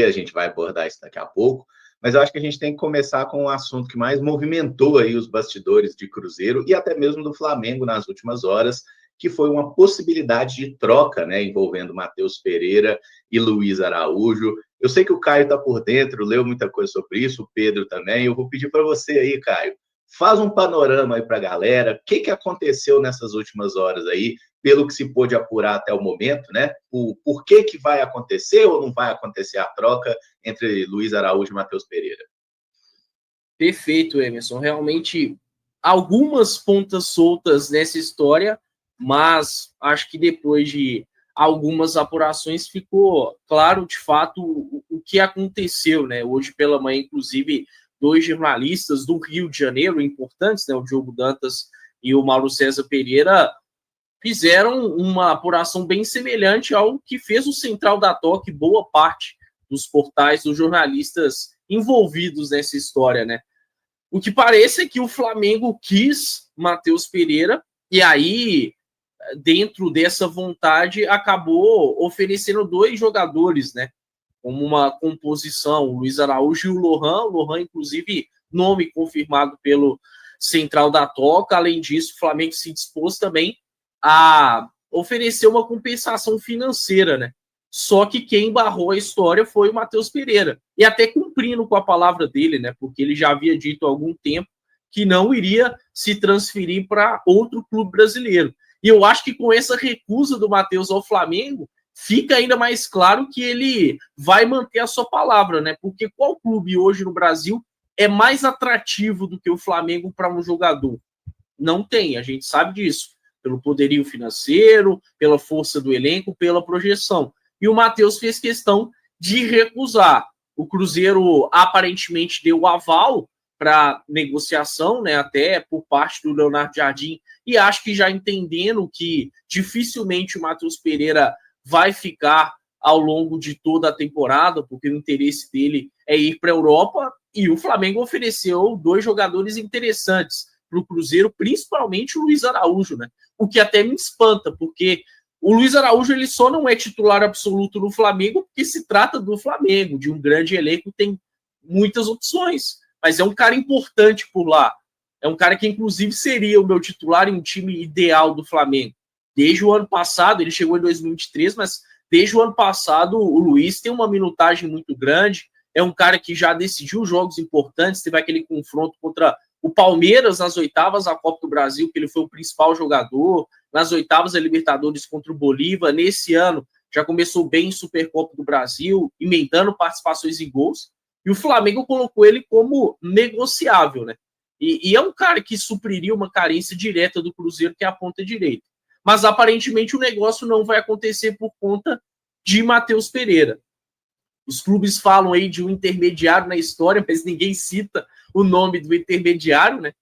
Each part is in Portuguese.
a gente vai abordar isso daqui a pouco, mas eu acho que a gente tem que começar com o assunto que mais movimentou aí os bastidores de Cruzeiro e até mesmo do Flamengo nas últimas horas, que foi uma possibilidade de troca, né, envolvendo Matheus Pereira e Luiz Araújo. Eu sei que o Caio está por dentro, leu muita coisa sobre isso, o Pedro também. Eu vou pedir para você aí, Caio, faz um panorama aí para a galera. O que aconteceu nessas últimas horas aí, pelo que se pôde apurar até o momento, né? Por que vai acontecer ou não vai acontecer a troca entre Luiz Araújo e Matheus Pereira? Perfeito, Emerson. Realmente, algumas pontas soltas nessa história, mas acho que depois de algumas apurações ficou claro, de fato, o que aconteceu, né? Hoje pela manhã, inclusive, 2 jornalistas do Rio de Janeiro, importantes, né? O Diogo Dantas e o Mauro César Pereira, fizeram uma apuração bem semelhante ao que fez o Central da Toca e boa parte dos portais, dos jornalistas envolvidos nessa história, né? O que parece é que o Flamengo quis Matheus Pereira e aí, dentro dessa vontade, acabou oferecendo 2 jogadores, né? Como uma composição, o Luiz Araújo e o Lohan, inclusive, nome confirmado pelo Central da Toca. Além disso, o Flamengo se dispôs também a oferecer uma compensação financeira, né? Só que quem barrou a história foi o Matheus Pereira. E até cumprindo com a palavra dele, né? Porque ele já havia dito há algum tempo que não iria se transferir para outro clube brasileiro. E eu acho que com essa recusa do Matheus ao Flamengo, fica ainda mais claro que ele vai manter a sua palavra, né? Porque qual clube hoje no Brasil é mais atrativo do que o Flamengo para um jogador? Não tem, a gente sabe disso. Pelo poderio financeiro, pela força do elenco, pela projeção. E o Matheus fez questão de recusar. O Cruzeiro aparentemente deu o aval para negociação, né, até por parte do Leonardo Jardim, e acho que já entendendo que dificilmente o Matheus Pereira vai ficar ao longo de toda a temporada, porque o interesse dele é ir para a Europa, e o Flamengo ofereceu 2 jogadores interessantes para o Cruzeiro, principalmente o Luiz Araújo, né? O que até me espanta, porque o Luiz Araújo ele só não é titular absoluto no Flamengo porque se trata do Flamengo, de um grande elenco, tem muitas opções, mas é um cara importante por lá. É um cara que, inclusive, seria o meu titular em um time ideal do Flamengo. Desde o ano passado, ele chegou em 2023, mas desde o ano passado o Luiz tem uma minutagem muito grande, é um cara que já decidiu jogos importantes, teve aquele confronto contra o Palmeiras nas oitavas da Copa do Brasil, que ele foi o principal jogador, nas oitavas da Libertadores contra o Bolívar. Nesse ano, já começou bem em Supercopa do Brasil, emendando participações em gols, e o Flamengo colocou ele como negociável, né? E é um cara que supriria uma carência direta do Cruzeiro, que é a ponta direita. Mas, aparentemente, o negócio não vai acontecer por conta de Matheus Pereira. Os clubes falam aí de um intermediário na história, mas ninguém cita o nome do intermediário, né?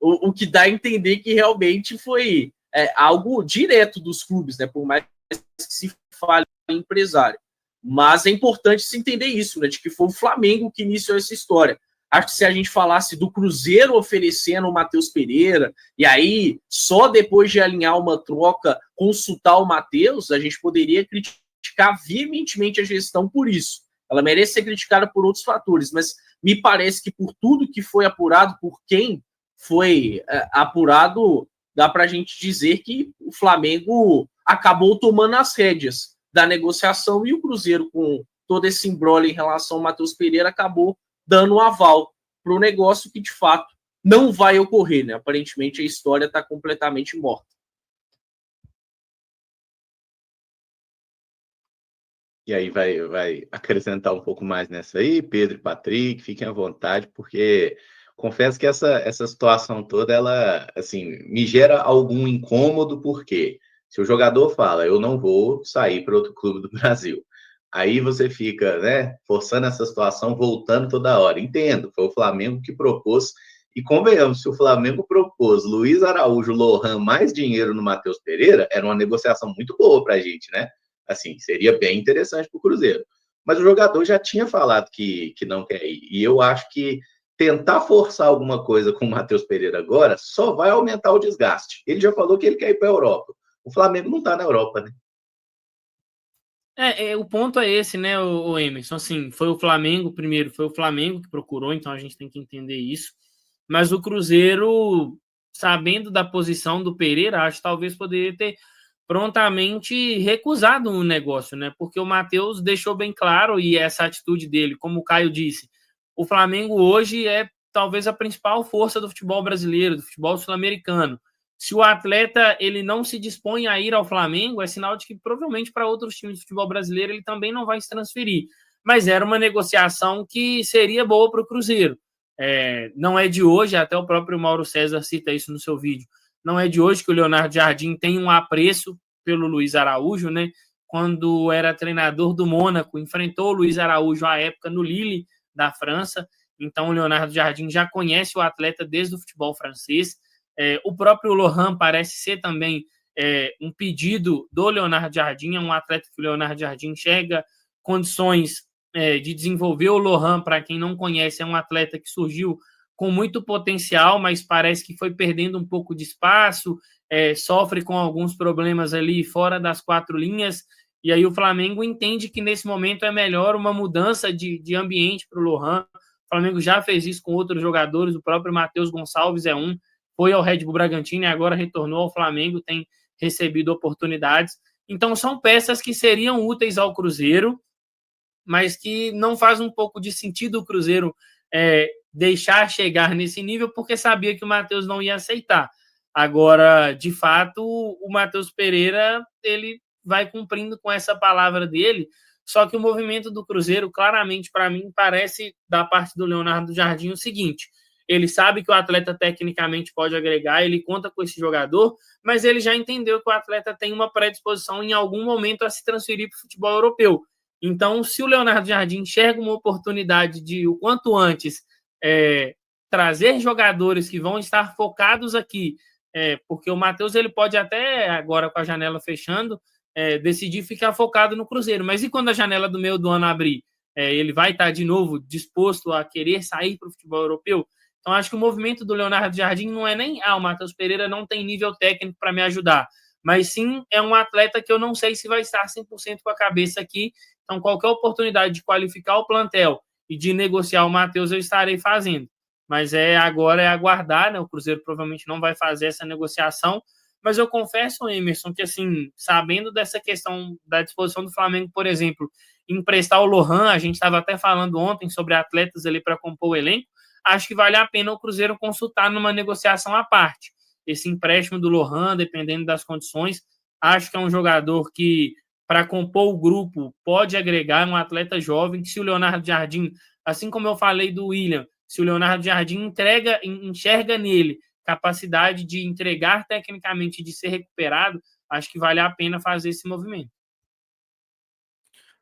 O que dá a entender que realmente foi algo direto dos clubes, né? Por mais que se fale em empresário. Mas é importante se entender isso, né? De que foi o Flamengo que iniciou essa história. Acho que se a gente falasse do Cruzeiro oferecendo o Matheus Pereira, e aí só depois de alinhar uma troca, consultar o Matheus, a gente poderia criticar veementemente a gestão por isso. Ela merece ser criticada por outros fatores, mas me parece que por tudo que foi apurado, por quem foi apurado, dá para a gente dizer que o Flamengo acabou tomando as rédeas da negociação e o Cruzeiro, com todo esse imbróglio em relação ao Matheus Pereira, acabou dando um aval para o negócio que, de fato, não vai ocorrer, né? Aparentemente, a história está completamente morta. E aí vai acrescentar um pouco mais nessa aí, Pedro e Patrick, fiquem à vontade, porque confesso que essa situação toda, ela, assim, me gera algum incômodo, porque se o jogador fala, eu não vou sair para outro clube do Brasil, aí você fica, né, forçando essa situação, voltando toda hora. Entendo, foi o Flamengo que propôs, e convenhamos, se o Flamengo propôs Luiz Araújo, Lohan, mais dinheiro no Matheus Pereira, era uma negociação muito boa para a gente, né? Assim, seria bem interessante para o Cruzeiro. Mas o jogador já tinha falado que não quer ir. E eu acho que tentar forçar alguma coisa com o Matheus Pereira agora só vai aumentar o desgaste. Ele já falou que ele quer ir para a Europa. O Flamengo não está na Europa, né? O ponto é esse, né, o Emerson? Assim, foi o Flamengo, primeiro, foi o Flamengo que procurou, então a gente tem que entender isso. Mas o Cruzeiro, sabendo da posição do Pereira, acho que talvez poderia ter prontamente recusado o negócio, né? Porque o Matheus deixou bem claro, e essa atitude dele, como o Caio disse, o Flamengo hoje é talvez a principal força do futebol brasileiro, do futebol sul-americano. Se o atleta ele não se dispõe a ir ao Flamengo, é sinal de que provavelmente para outros times de futebol brasileiro ele também não vai se transferir. Mas era uma negociação que seria boa para o Cruzeiro. Não é de hoje, até o próprio Mauro César cita isso no seu vídeo, não é de hoje que o Leonardo Jardim tem um apreço pelo Luiz Araújo, né? Quando era treinador do Mônaco, enfrentou o Luiz Araújo à época no Lille da França. Então o Leonardo Jardim já conhece o atleta desde o futebol francês. O próprio Lohan parece ser também um pedido do Leonardo Jardim, é um atleta que o Leonardo Jardim enxerga condições de desenvolver. O Lohan, para quem não conhece, é um atleta que surgiu com muito potencial, mas parece que foi perdendo um pouco de espaço, sofre com alguns problemas ali fora das quatro linhas, e aí o Flamengo entende que nesse momento é melhor uma mudança de ambiente para o Lohan. O Flamengo já fez isso com outros jogadores, o próprio Matheus Gonçalves é um, foi ao Red Bull Bragantino e agora retornou ao Flamengo, tem recebido oportunidades. Então são peças que seriam úteis ao Cruzeiro, mas que não faz um pouco de sentido o Cruzeiro deixar chegar nesse nível, porque sabia que o Matheus não ia aceitar. Agora, de fato, o Matheus Pereira ele vai cumprindo com essa palavra dele, só que o movimento do Cruzeiro, claramente, para mim, parece, da parte do Leonardo Jardim, o seguinte: ele sabe que o atleta tecnicamente pode agregar, ele conta com esse jogador, mas ele já entendeu que o atleta tem uma predisposição em algum momento a se transferir para o futebol europeu. Então, se o Leonardo Jardim enxerga uma oportunidade de, o quanto antes, trazer jogadores que vão estar focados aqui, porque o Matheus ele pode até, agora com a janela fechando, decidir ficar focado no Cruzeiro. Mas e quando a janela do meio do ano abrir? Ele vai estar de novo disposto a querer sair para o futebol europeu? Então, acho que o movimento do Leonardo Jardim não é nem o Matheus Pereira não tem nível técnico para me ajudar, mas sim é um atleta que eu não sei se vai estar 100% com a cabeça aqui. Então, qualquer oportunidade de qualificar o plantel e de negociar o Matheus, eu estarei fazendo. Mas agora é aguardar, né? O Cruzeiro provavelmente não vai fazer essa negociação. Mas eu confesso, Emerson, que assim, sabendo dessa questão da disposição do Flamengo, por exemplo, emprestar o Lohan, a gente estava até falando ontem sobre atletas ali para compor o elenco, acho que vale a pena o Cruzeiro consultar numa negociação à parte. Esse empréstimo do Lohan, dependendo das condições, acho que é um jogador que, para compor o grupo, pode agregar um atleta jovem, que se o Leonardo Jardim, assim como eu falei do William, se o Leonardo Jardim enxerga nele capacidade de entregar tecnicamente, de ser recuperado, acho que vale a pena fazer esse movimento.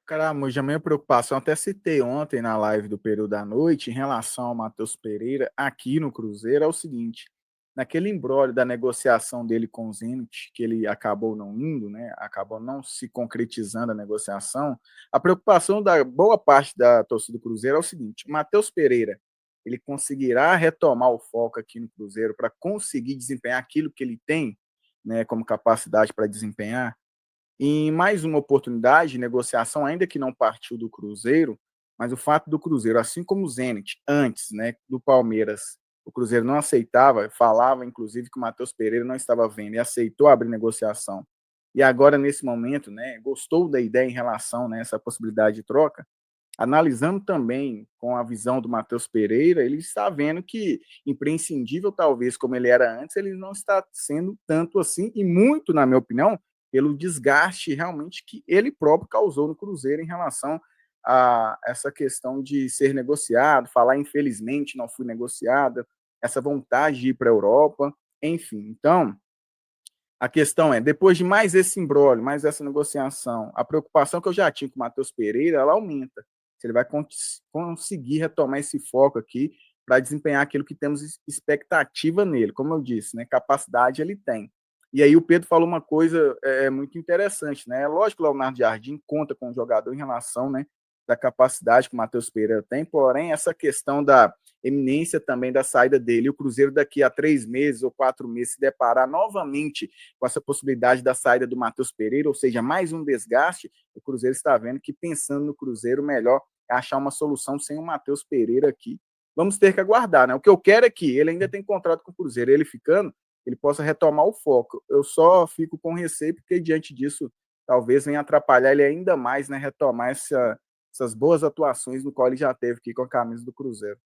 Caramba, a minha preocupação, até citei ontem na live do período da noite, em relação ao Matheus Pereira, aqui no Cruzeiro, é o seguinte: naquele imbróglio da negociação dele com o Zenit, que ele acabou não indo, né, acabou não se concretizando a negociação, a preocupação da boa parte da torcida do Cruzeiro é o seguinte: Matheus Pereira, ele conseguirá retomar o foco aqui no Cruzeiro para conseguir desempenhar aquilo que ele tem, né, como capacidade para desempenhar? Em mais uma oportunidade de negociação, ainda que não partiu do Cruzeiro, mas o fato do Cruzeiro, assim como o Zenit, antes, né, do Palmeiras, o Cruzeiro não aceitava, falava inclusive que o Matheus Pereira não estava vendo e aceitou abrir negociação. E agora, nesse momento, né, gostou da ideia em relação, né, a essa possibilidade de troca, analisando também com a visão do Matheus Pereira, ele está vendo que, imprescindível talvez como ele era antes, ele não está sendo tanto assim, e muito, na minha opinião, pelo desgaste realmente que ele próprio causou no Cruzeiro em relação a essa questão de ser negociado, falar infelizmente não fui negociada, essa vontade de ir para a Europa, enfim. Então, a questão é, depois de mais esse imbróglio, mais essa negociação, a preocupação que eu já tinha com o Matheus Pereira, ela aumenta. Se ele vai conseguir retomar esse foco aqui para desempenhar aquilo que temos expectativa nele. Como eu disse, né, capacidade ele tem. E aí o Pedro falou uma coisa muito interessante, né? É lógico que o Leonardo Jardim conta com o jogador em relação, né, da capacidade que o Matheus Pereira tem, porém essa questão da iminência também da saída dele. O Cruzeiro daqui a 3 meses ou 4 meses se deparar novamente com essa possibilidade da saída do Matheus Pereira, ou seja, mais um desgaste, o Cruzeiro está vendo que, pensando no Cruzeiro, melhor é achar uma solução sem o Matheus Pereira aqui. Vamos ter que aguardar, né? O que eu quero é que ele ainda tem contrato com o Cruzeiro, ele ficando, ele possa retomar o foco. Eu só fico com receio porque, diante disso, talvez venha atrapalhar ele ainda mais, né? Retomar essas boas atuações no qual ele já teve aqui com a camisa do Cruzeiro.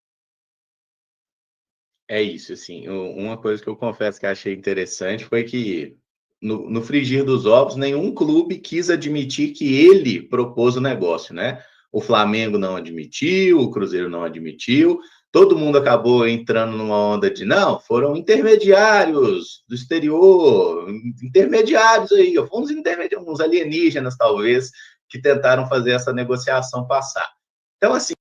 É isso, assim, uma coisa que eu confesso que achei interessante foi que, no frigir dos ovos, nenhum clube quis admitir que ele propôs o negócio, né? O Flamengo não admitiu, o Cruzeiro não admitiu, todo mundo acabou entrando numa onda de, não, foram intermediários do exterior, intermediários aí, uns alienígenas, talvez, que tentaram fazer essa negociação passar. Então, assim,